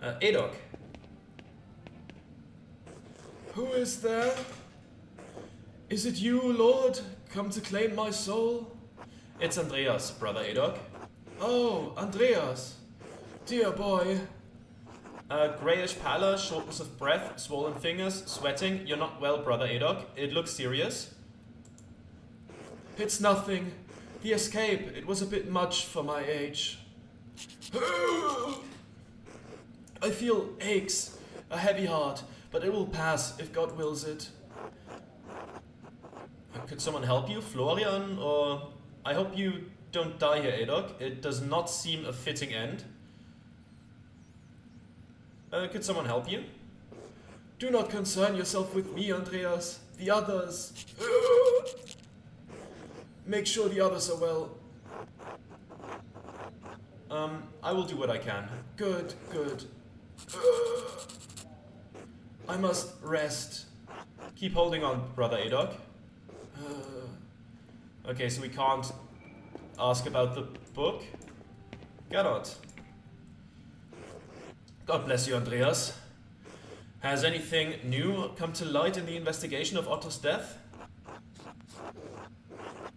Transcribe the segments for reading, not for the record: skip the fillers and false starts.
Adok. Who is there? Is it you, Lord, come to claim my soul? It's Andreas, brother Adok. Oh, Andreas. Dear boy. Greyish pallor, shortness of breath, swollen fingers, sweating. You're not well, brother Adok. It looks serious. It's nothing. The escape, it was a bit much for my age. I feel aches, a heavy heart, but it will pass if God wills it. Could someone help you, Florian? Or I hope you don't die here, Adok. It does not seem a fitting end. Could someone help you? Do not concern yourself with me, Andreas. The others. Make sure the others are well. I will do what I can. Good, good. I must rest. Keep holding on, brother Adok. Okay, so we can't ask about the book. Cannot. God bless you, Andreas. Has anything new come to light in the investigation of Otto's death?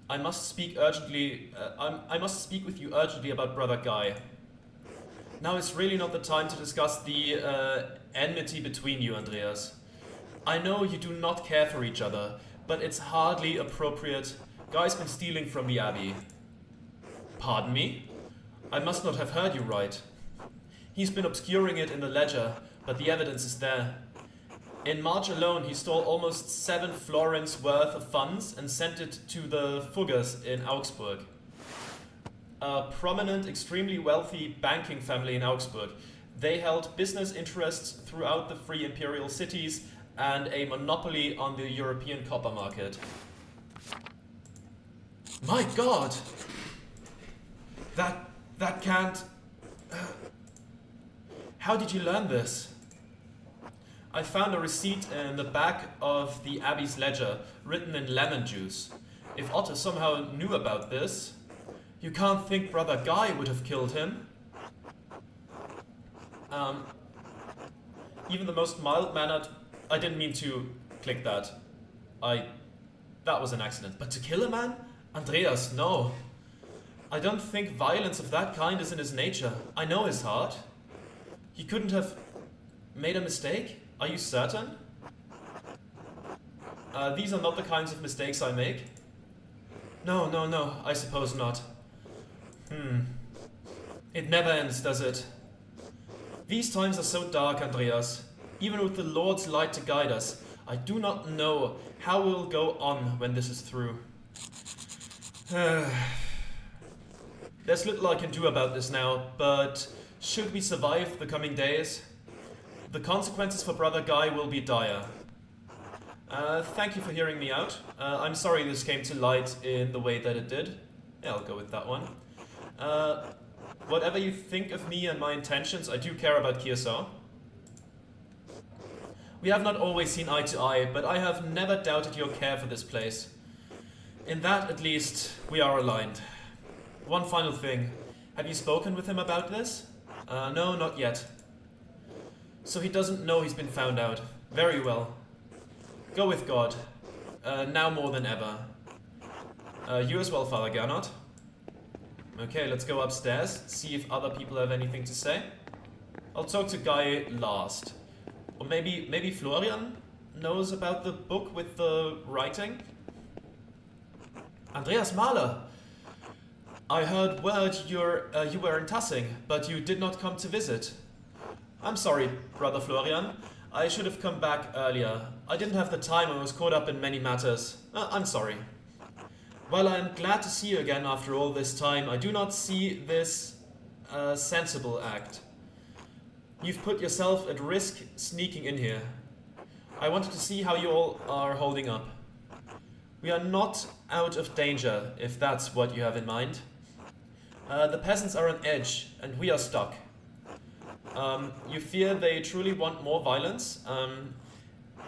I must speak urgently. I must speak with you urgently about Brother Guy. Now is really not the time to discuss the enmity between you, Andreas. I know you do not care for each other, but it's hardly appropriate. Guy's been stealing from the Abbey. Pardon me? I must not have heard you right. He's been obscuring it in the ledger, but the evidence is there. In March alone, he stole almost 7 florins worth of funds and sent it to the Fuggers in Augsburg. A prominent, extremely wealthy banking family in Augsburg. They held business interests throughout the three imperial cities and a monopoly on the European copper market. My God! That can't... How did you learn this? I found a receipt in the back of the Abbey's ledger, written in lemon juice. If Otto somehow knew about this, you can't think Brother Guy would have killed him. Even the most mild-mannered... I didn't mean to click that. That was an accident. But to kill a man? Andreas, no. I don't think violence of that kind is in his nature. I know his heart. He couldn't have made a mistake? Are you certain? These are not the kinds of mistakes I make. No, I suppose not. It never ends, does it? These times are so dark, Andreas. Even with the Lord's light to guide us, I do not know how we'll go on when this is through. There's little I can do about this now, but should we survive the coming days, the consequences for Brother Guy will be dire. Thank you for hearing me out. I'm sorry this came to light in the way that it did. Yeah, I'll go with that one. Whatever you think of me and my intentions, I do care about Kiersau. We have not always seen eye to eye, but I have never doubted your care for this place. In that, at least, we are aligned. One final thing. Have you spoken with him about this? No, not yet. So he doesn't know he's been found out. Very well. Go with God. Now more than ever. You as well, Father Gernot. Okay, let's go upstairs, see if other people have anything to say. I'll talk to Guy last. Or maybe Florian knows about the book with the writing? Andreas Mahler! I heard word you were in Tassing, but you did not come to visit. I'm sorry, Brother Florian. I should have come back earlier. I didn't have the time and was caught up in many matters. I'm sorry. While I am glad to see you again after all this time, I do not see this sensible act. You've put yourself at risk sneaking in here. I wanted to see how you all are holding up. We are not out of danger, if that's what you have in mind. The peasants are on edge, and we are stuck. You fear they truly want more violence?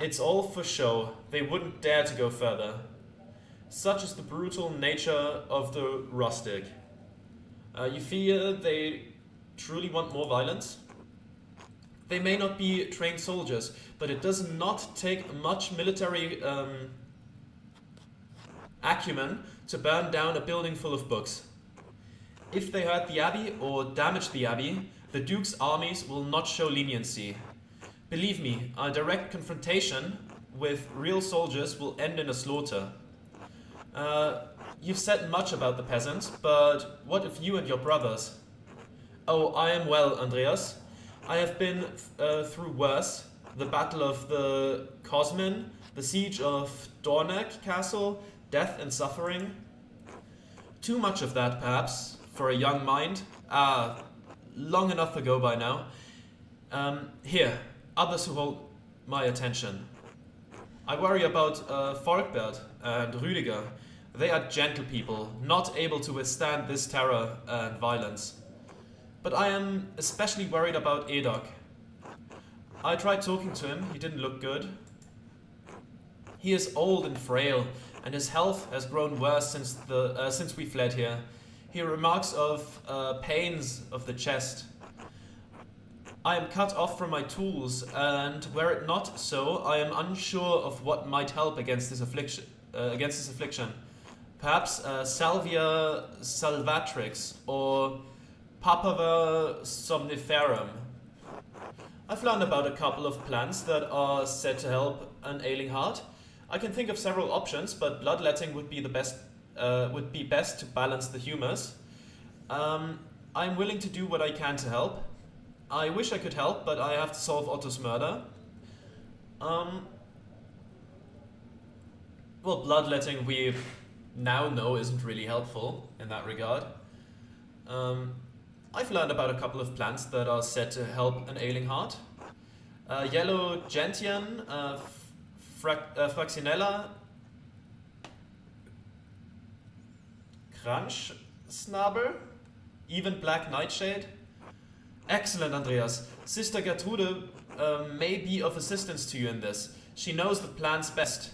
It's all for show. They wouldn't dare to go further. Such is the brutal nature of the rustic. You fear they truly want more violence? They may not be trained soldiers, but it does not take much military acumen to burn down a building full of books. If they hurt the abbey or damage the abbey, the Duke's armies will not show leniency. Believe me, a direct confrontation with real soldiers will end in a slaughter. You've said much about the peasants, but what of you and your brothers? Oh, I am well, Andreas. I have been through worse. The Battle of the Cosmin, the Siege of Dorneck Castle, death and suffering. Too much of that, perhaps, for a young mind. Long enough ago by now. Here, others who hold my attention. I worry about Volkbert and Rüdiger. They are gentle people, not able to withstand this terror and violence. But I am especially worried about Edok. I tried talking to him, he didn't look good. He is old and frail, and his health has grown worse since we fled here. He remarks of pains of the chest. I am cut off from my tools, and were it not so, I am unsure of what might help against this affliction. Perhaps Salvia salvatrix or Papaver somniferum. I've learned about a couple of plants that are said to help an ailing heart. I can think of several options, but bloodletting would be best to balance the humors. I'm willing to do what I can to help. I wish I could help, but I have to solve Otto's murder. Well, bloodletting we now know isn't really helpful in that regard. I've learned about a couple of plants that are said to help an ailing heart. Yellow gentian, Fraxinella, Kranschsnabel, even black nightshade. Excellent, Andreas. Sister Gertrude may be of assistance to you in this. She knows the plants best.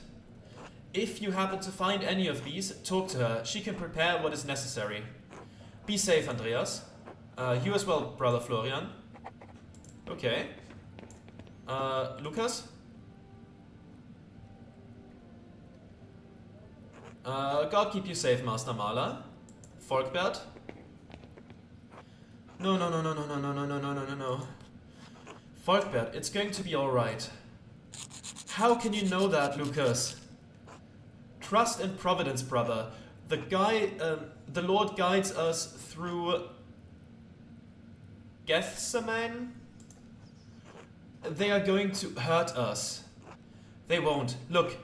If you happen to find any of these, talk to her. She can prepare what is necessary. Be safe, Andreas. You as well, Brother Florian. Okay. Lukas? God keep you safe, Master Mahler. Volkbert? No. Volkbert, it's going to be alright. How can you know that, Lukas? Trust in Providence, brother. The Lord guides us through Gethsemane. They are going to hurt us. They won't. Look,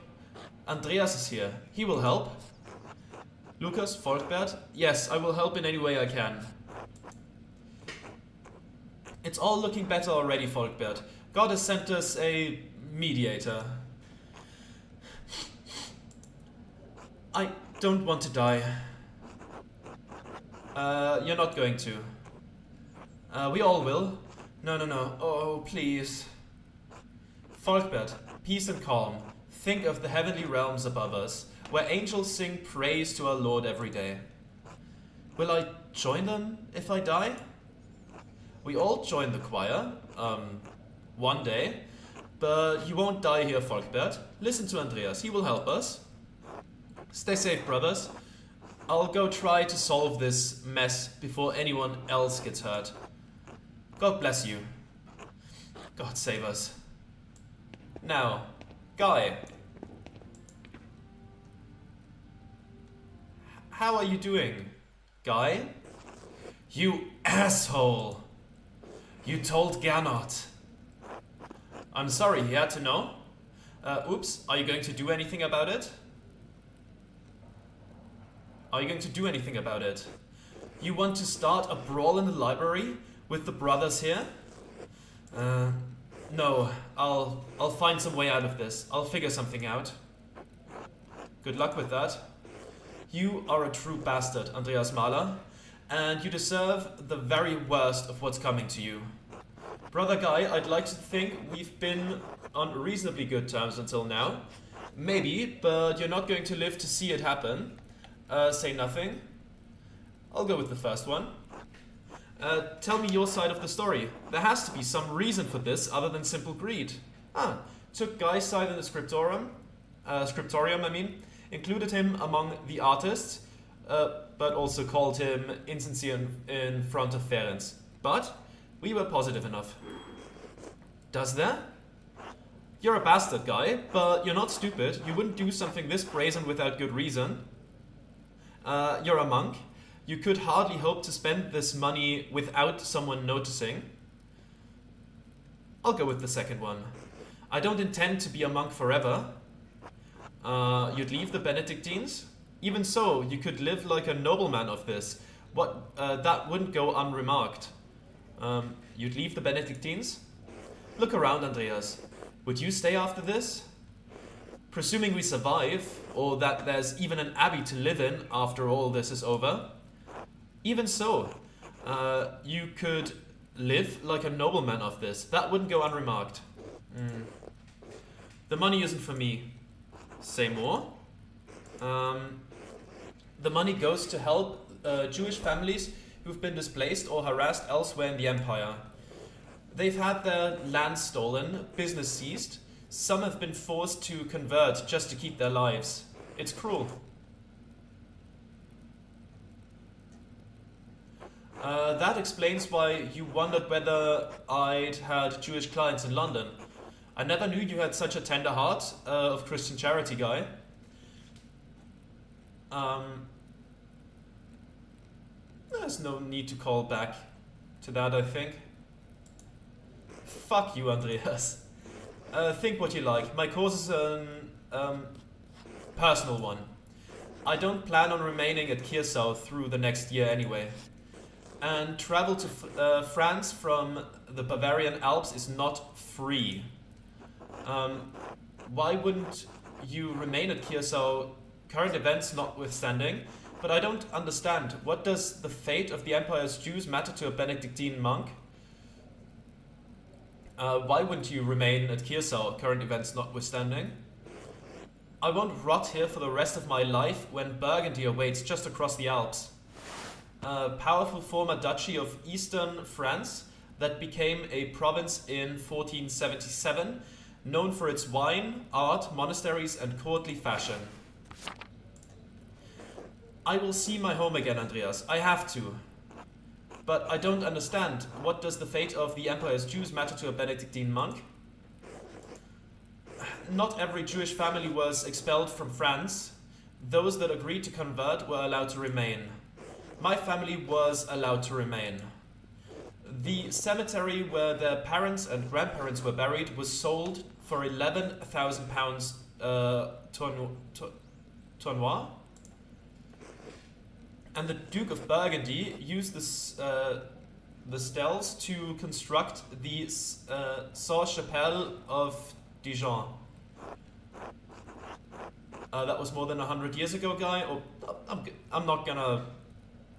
Andreas is here. He will help. Lukas, Volkbert? Yes, I will help in any way I can. It's all looking better already, Volkbert. God has sent us a mediator. I don't want to die. You're not going to. We all will. No. Oh, please. Volkbert, peace and calm. Think of the heavenly realms above us, where angels sing praise to our Lord every day. Will I join them if I die? We all join the choir, one day. But you won't die here, Volkbert. Listen to Andreas, he will help us. Stay safe, brothers. I'll go try to solve this mess before anyone else gets hurt. God bless you. God save us. Now, Guy. How are you doing, Guy? You asshole! You told Gernot. I'm sorry, he had to know. Oops, are you going to do anything about it? Are you going to do anything about it? You want to start a brawl in the library with the brothers here? No, I'll find some way out of this. I'll figure something out. Good luck with that. You are a true bastard, Andreas Mahler, and you deserve the very worst of what's coming to you. Brother Guy, I'd like to think we've been on reasonably good terms until now. Maybe, but you're not going to live to see it happen. Say nothing. I'll go with the first one. Tell me your side of the story. There has to be some reason for this other than simple greed. Took Guy's side in the scriptorium, included him among the artists, but also called him insincere in front of Ferenc. But we were positive enough. Does that? You're a bastard, Guy, but you're not stupid. You wouldn't do something this brazen without good reason. You're a monk. You could hardly hope to spend this money without someone noticing. I'll go with the second one. I don't intend to be a monk forever. You'd leave the Benedictines? Even so, you could live like a nobleman of this. That wouldn't go unremarked. You'd leave the Benedictines? Look around, Andreas. Would you stay after this? Presuming we survive, or that there's even an abbey to live in after all this is over. Even so, you could live like a nobleman of this. That wouldn't go unremarked. The money isn't for me. Say more? The money goes to help Jewish families who've been displaced or harassed elsewhere in the empire. They've had their land stolen, business seized. Some have been forced to convert just to keep their lives. It's cruel. That explains why you wondered whether I'd had Jewish clients in London. I never knew you had such a tender heart of Christian charity, Guy. There's no need to call back to that, I think. Fuck you, Andreas. Think what you like. My cause is an personal one. I don't plan on remaining at Kirsau through the next year anyway. And travel to France from the Bavarian Alps is not free. Why wouldn't you remain at Kirsau, current events notwithstanding? But I don't understand. What does the fate of the Empire's Jews matter to a Benedictine monk? Why wouldn't you remain at Kirsau, current events notwithstanding? I won't rot here for the rest of my life when Burgundy awaits just across the Alps. A powerful former duchy of eastern France that became a province in 1477, known for its wine, art, monasteries, and courtly fashion. I will see my home again, Andreas. I have to. But I don't understand. What does the fate of the Empire's Jews matter to a Benedictine monk? Not every Jewish family was expelled from France. Those that agreed to convert were allowed to remain. My family was allowed to remain. The cemetery where their parents and grandparents were buried was sold for £11,000 tournois. And the Duke of Burgundy used the steles to construct the Sainte-Chapelle of Dijon. That was more than 100 years ago, Guy. I'm not gonna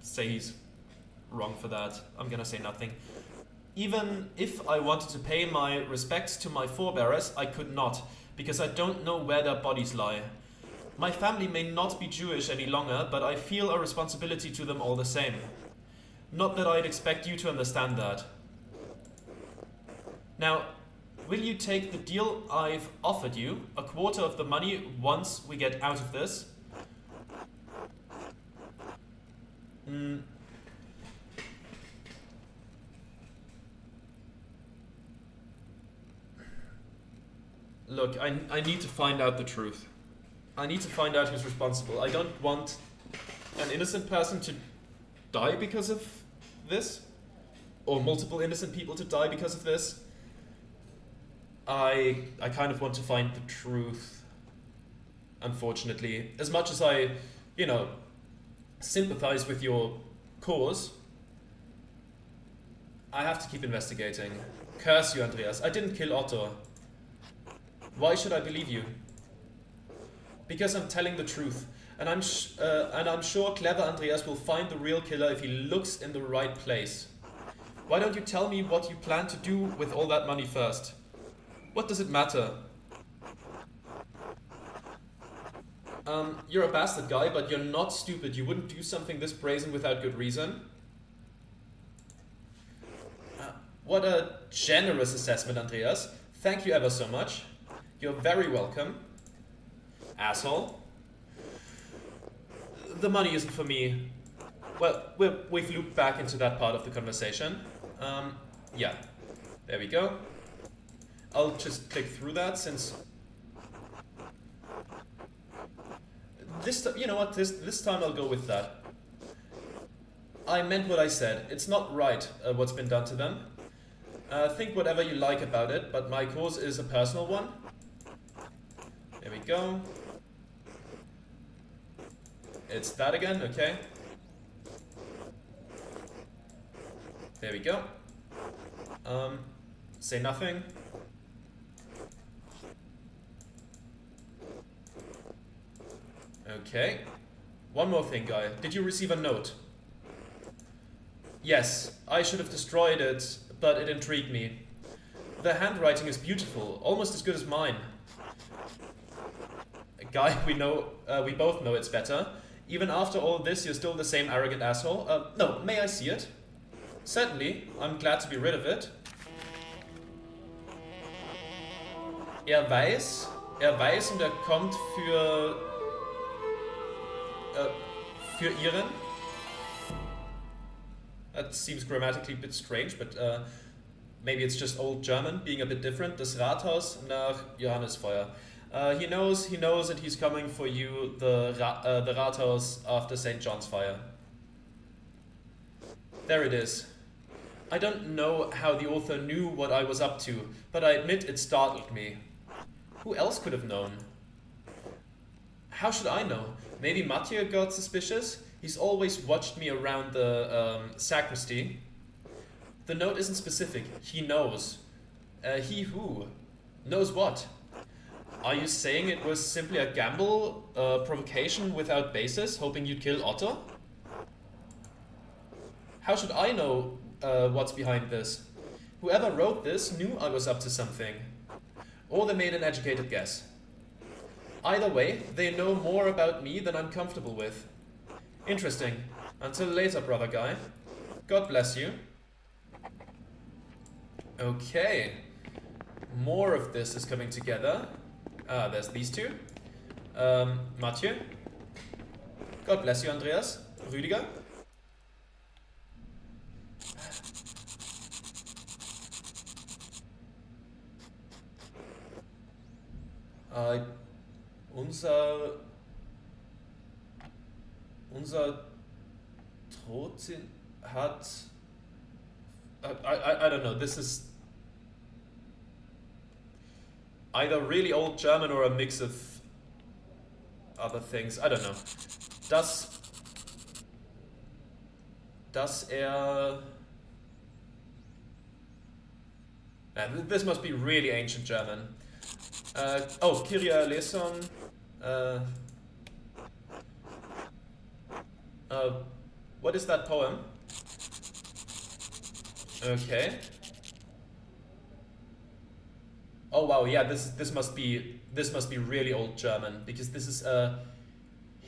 say he's wrong for that. I'm gonna say nothing. Even if I wanted to pay my respects to my forebears, I could not, because I don't know where their bodies lie. My family may not be Jewish any longer, but I feel a responsibility to them all the same. Not that I'd expect you to understand that. Now, will you take the deal I've offered you, a quarter of the money once we get out of this? Look, I need to find out the truth. I need to find out who's responsible. I don't want an innocent person to die because of this, or multiple innocent people to die because of this. I kind of want to find the truth, unfortunately. As much as I, sympathize with your cause, I have to keep investigating. Curse you, Andreas. I didn't kill Otto. Why should I believe you? Because I'm telling the truth, and I'm sure clever Andreas will find the real killer if he looks in the right place. Why don't you tell me what you plan to do with all that money first? What does it matter? You're a bastard, Guy, but you're not stupid. You wouldn't do something this brazen without good reason. What a generous assessment, Andreas. Thank you ever so much. You're very welcome. Asshole. The money isn't for me. Well, we've looped back into that part of the conversation. Yeah, there we go. I'll just click through that since... you know what, this time I'll go with that. I meant what I said. It's not right what's been done to them. Think whatever you like about it, but my cause is a personal one. There we go. It's that again, okay. There we go. Say nothing. Okay. One more thing, guy. Did you receive a note? Yes, I should have destroyed it, but it intrigued me. The handwriting is beautiful, almost as good as mine. Guy, we both know it's better. Even after all this, you're still the same arrogant asshole. No, may I see it? Certainly, I'm glad to be rid of it. weiß und kommt für ihren. That seems grammatically a bit strange, but maybe it's just old German, being a bit different. Das Rathaus nach Johannesfeuer. He knows, and he's coming for you, the Rathaus after St. John's fire. There it is. I don't know how the author knew what I was up to, but I admit it startled me. Who else could have known? How should I know? Maybe Mathieu got suspicious? He's always watched me around the sacristy. The note isn't specific. He knows. He who? Knows what? Are you saying it was simply a gamble, provocation without basis, hoping you'd kill Otto? How should I know what's behind this? Whoever wrote this knew I was up to something. Or they made an educated guess. Either way, they know more about me than I'm comfortable with. Interesting. Until later, brother guy. God bless you. Okay. More of this is coming together. There's these two. Mathieu. God bless you, Andreas. Rüdiger. Unser Trotzin hat... I don't know, this is either really old German or a mix of other things. I don't know. Dass this must be really ancient German. Oh, Kyrie eleison. What is that poem? Okay. Oh wow, yeah, this must be really old German, because this is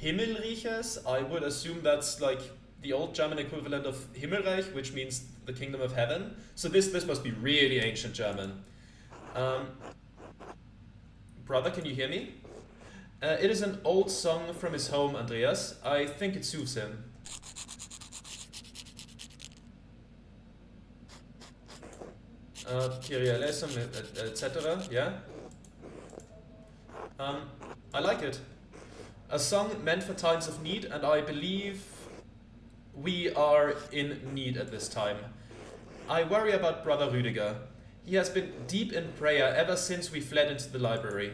Himmelreiches. I would assume that's like the old German equivalent of Himmelreich, which means the kingdom of heaven. So this must be really ancient German. Brother, can you hear me? It is an old song from his home, Andreas. I think it soothes him. Kyrie eleison, etc. Yeah? I like it. A song meant for times of need, and I believe we are in need at this time. I worry about Brother Rüdiger. He has been deep in prayer ever since we fled into the library.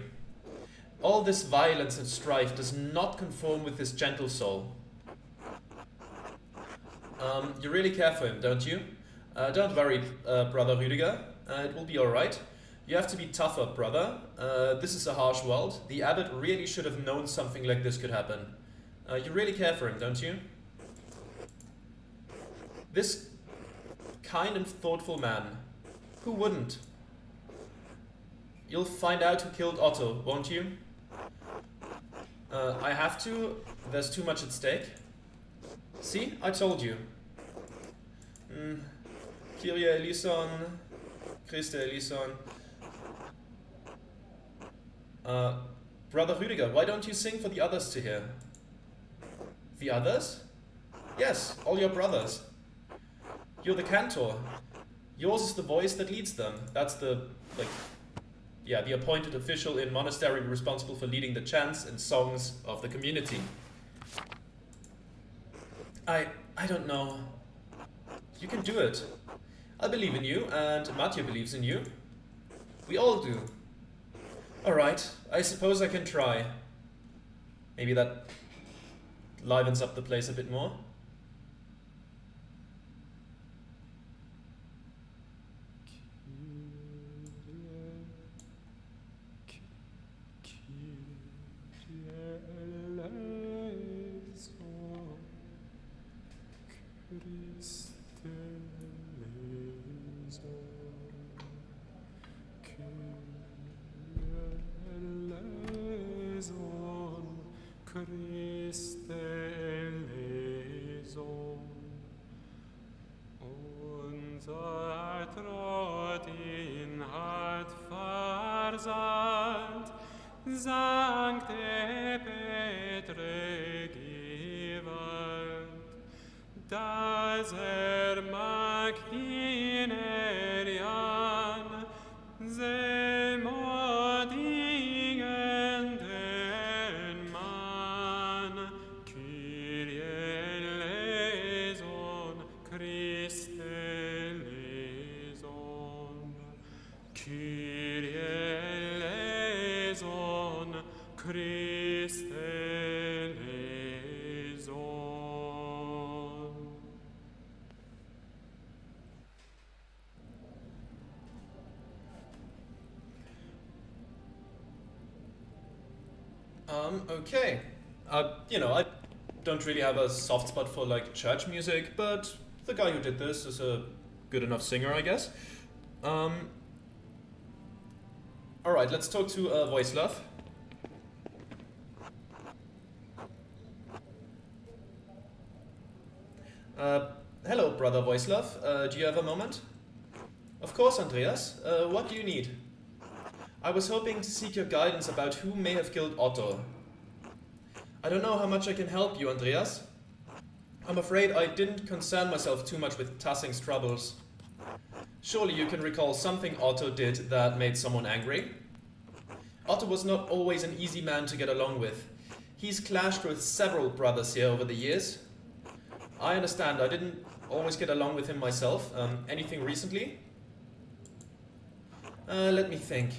All this violence and strife does not conform with his gentle soul. You really care for him, don't you? Don't worry, Brother Rüdiger. It will be alright. You have to be tougher, brother. This is a harsh world. The abbot really should have known something like this could happen. You really care for him, don't you? This kind and thoughtful man. Who wouldn't? You'll find out who killed Otto, won't you? I have to. There's too much at stake. See? I told you. Kyrie eleison, Christe eleison. Brother Rüdiger, why don't you sing for the others to hear? The others? Yes, all your brothers. You're the cantor. Yours is the voice that leads them. That's the, the appointed official in monastery responsible for leading the chants and songs of the community. I don't know. You can do it. I believe in you, and Mathieu believes in you. We all do. Alright, I suppose I can try. Maybe that livens up the place a bit more. Christe eleison, unser Trott ihn hat versandt, Sancte Petre gewalt, dass mag ihn erian, selmodigenden Mann, Kyrie eleison, Christe eleison, Kyrie eleison, Christe eleison. Okay. I don't really have a soft spot for church music, but the guy who did this is a good enough singer, I guess. Alright, let's talk to Voislav. Hello, brother Voislav. Do you have a moment? Of course, Andreas. What do you need? I was hoping to seek your guidance about who may have killed Otto. I don't know how much I can help you, Andreas. I'm afraid I didn't concern myself too much with Tassing's troubles. Surely you can recall something Otto did that made someone angry? Otto was not always an easy man to get along with. He's clashed with several brothers here over the years. I understand, I didn't always get along with him myself. Anything recently? Let me think.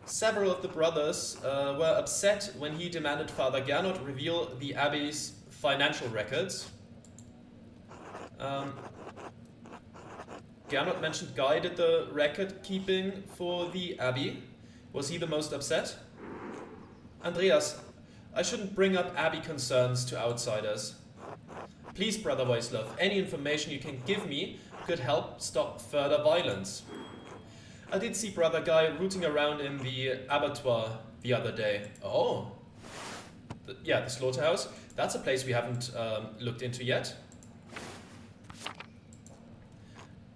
Several of the brothers were upset when he demanded Father Gernot reveal the Abbey's financial records. Gernot mentioned Guy did the record keeping for the Abbey. Was he the most upset? Andreas, I shouldn't bring up Abbey concerns to outsiders. Please, Brother Voislav, any information you can give me could help stop further violence. I did see Brother Guy rooting around in the abattoir the other day. Oh, the slaughterhouse. That's a place we haven't looked into yet.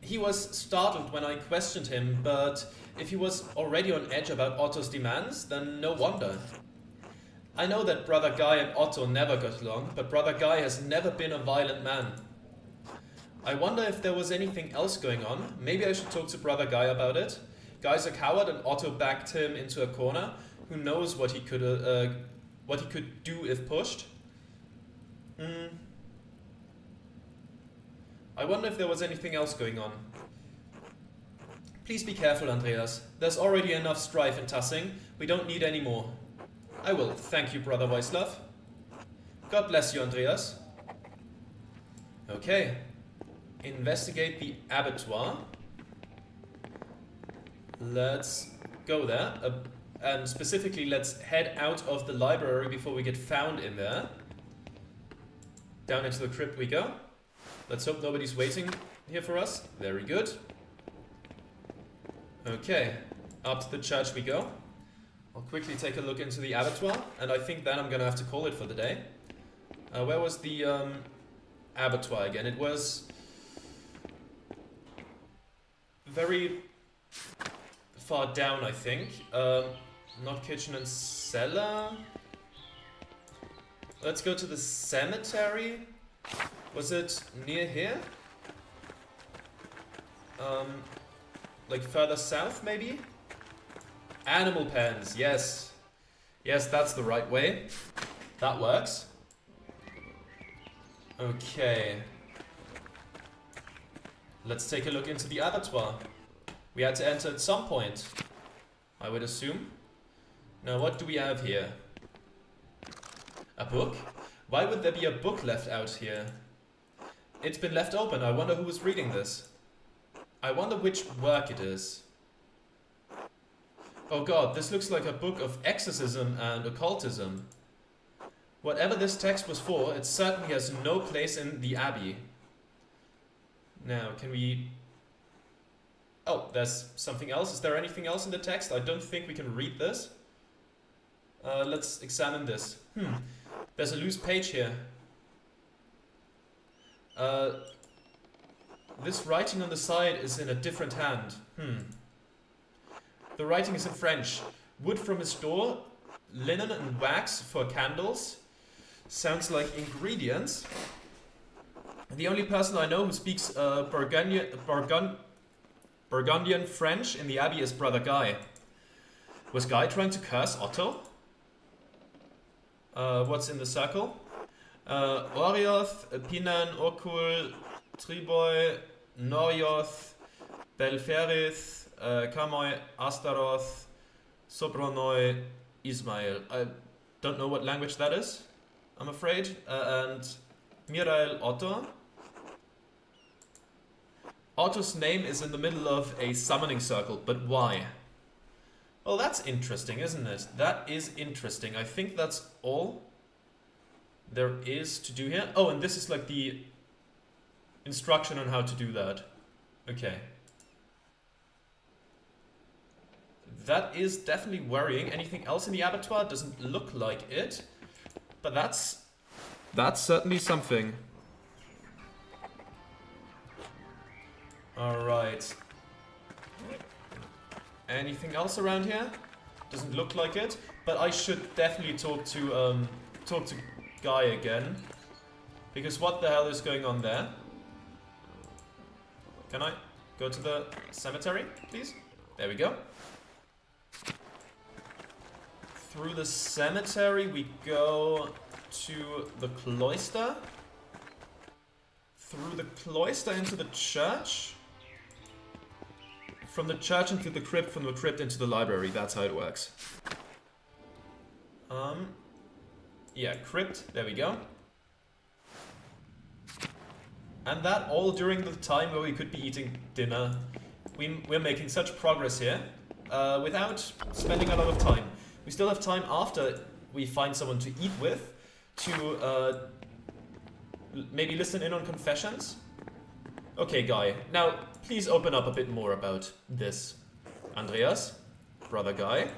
He was startled when I questioned him, but if he was already on edge about Otto's demands, then no wonder. I know that Brother Guy and Otto never got along, but Brother Guy has never been a violent man. I wonder if there was anything else going on. Maybe I should talk to Brother Guy about it. Guy's a coward and Otto backed him into a corner. Who knows what he could do if pushed? I wonder if there was anything else going on. Please be careful, Andreas. There's already enough strife in Tassing. We don't need any more. I will. Thank you, Brother Voislav. God bless you, Andreas. Okay. Investigate the abattoir. Let's go there. And specifically, let's head out of the library before we get found in there. Down into the crypt we go. Let's hope nobody's waiting here for us. Very good. Okay, up to the church we go. I'll quickly take a look into the abattoir, and I think then I'm gonna have to call it for the day. Where was the abattoir again? It was very far down, I think. Not kitchen and cellar. Let's go to the cemetery. Was it near here? Like further south, maybe? Animal pens, yes. Yes, that's the right way. That works. Okay. Let's take a look into the abattoir. We had to enter at some point, I would assume. Now, what do we have here? A book? Why would there be a book left out here? It's been left open. I wonder who was reading this. I wonder which work it is. Oh god, this looks like a book of exorcism and occultism. Whatever this text was for, it certainly has no place in the Abbey. Now, can we... Oh, there's something else. Is there anything else in the text? I don't think we can read this. Let's examine this. There's a loose page here. This writing on the side is in a different hand. The writing is in French. Wood from his door, linen and wax for candles. Sounds like ingredients. The only person I know who speaks Burgundian French in the Abbey is Brother Guy. Was Guy trying to curse Otto? What's in the circle? Orioth, Pinan, Okul, Triboi, Norioth, Belferith, Kamoi, Astaroth, Sobronoi, Ismail. I don't know what language that is, I'm afraid. And Mirael Otto. Otto's name is in the middle of a summoning circle, but why? Well, that's interesting, isn't it? That is interesting. I think that's all there is to do here. Oh, and this is like the instruction on how to do that. Okay. That is definitely worrying. Anything else in the abattoir? Doesn't look like it. But that's certainly something. Alright. Anything else around here? Doesn't look like it. But I should definitely talk to Guy again. Because what the hell is going on there? Can I go to the cemetery, please? There we go. Through the cemetery we go to the cloister. Through the cloister into the church. From the church into the crypt, from the crypt into the library. That's how it works. Yeah, crypt. There we go. And that all during the time where we could be eating dinner. We're making such progress here without spending a lot of time. We still have time after we find someone to eat with to maybe listen in on confessions. Okay, Guy. Now, please open up a bit more about this. Andreas, Brother Guy.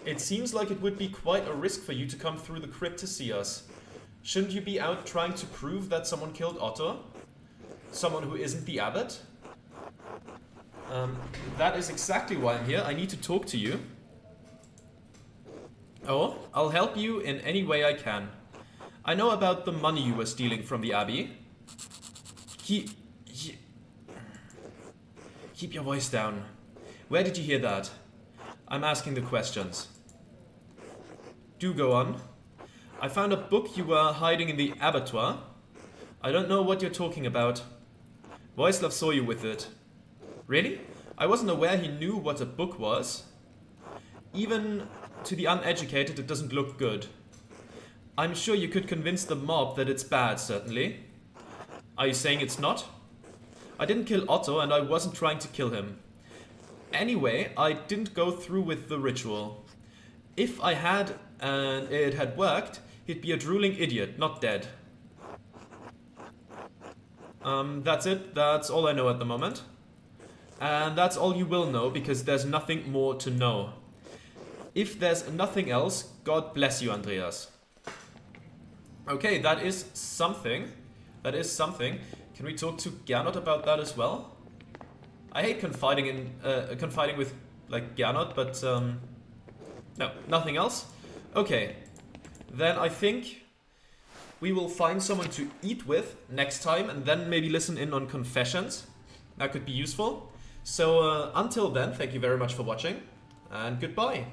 It seems like it would be quite a risk for you to come through the crypt to see us. Shouldn't you be out trying to prove that someone killed Otto? Someone who isn't the abbot? That is exactly why I'm here. I need to talk to you. Oh, I'll help you in any way I can. I know about the money you were stealing from the Abbey. Keep your voice down. Where did you hear that? I'm asking the questions. Do go on. I found a book you were hiding in the abattoir. I don't know what you're talking about. Voislav saw you with it. Really? I wasn't aware he knew what a book was. Even to the uneducated, it doesn't look good. I'm sure you could convince the mob that it's bad, certainly. Are you saying it's not? I didn't kill Otto and I wasn't trying to kill him. Anyway, I didn't go through with the ritual. If I had and it had worked, he'd be a drooling idiot, not dead. That's it. That's all I know at the moment. And that's all you will know, because there's nothing more to know. If there's nothing else, God bless you, Andreas. Okay, that is something. That is something. Can we talk to Gernot about that as well? I hate confiding with like Gernot, but no, nothing else. Okay, then I think we will find someone to eat with next time, and then maybe listen in on confessions. That could be useful. So until then, thank you very much for watching, and goodbye.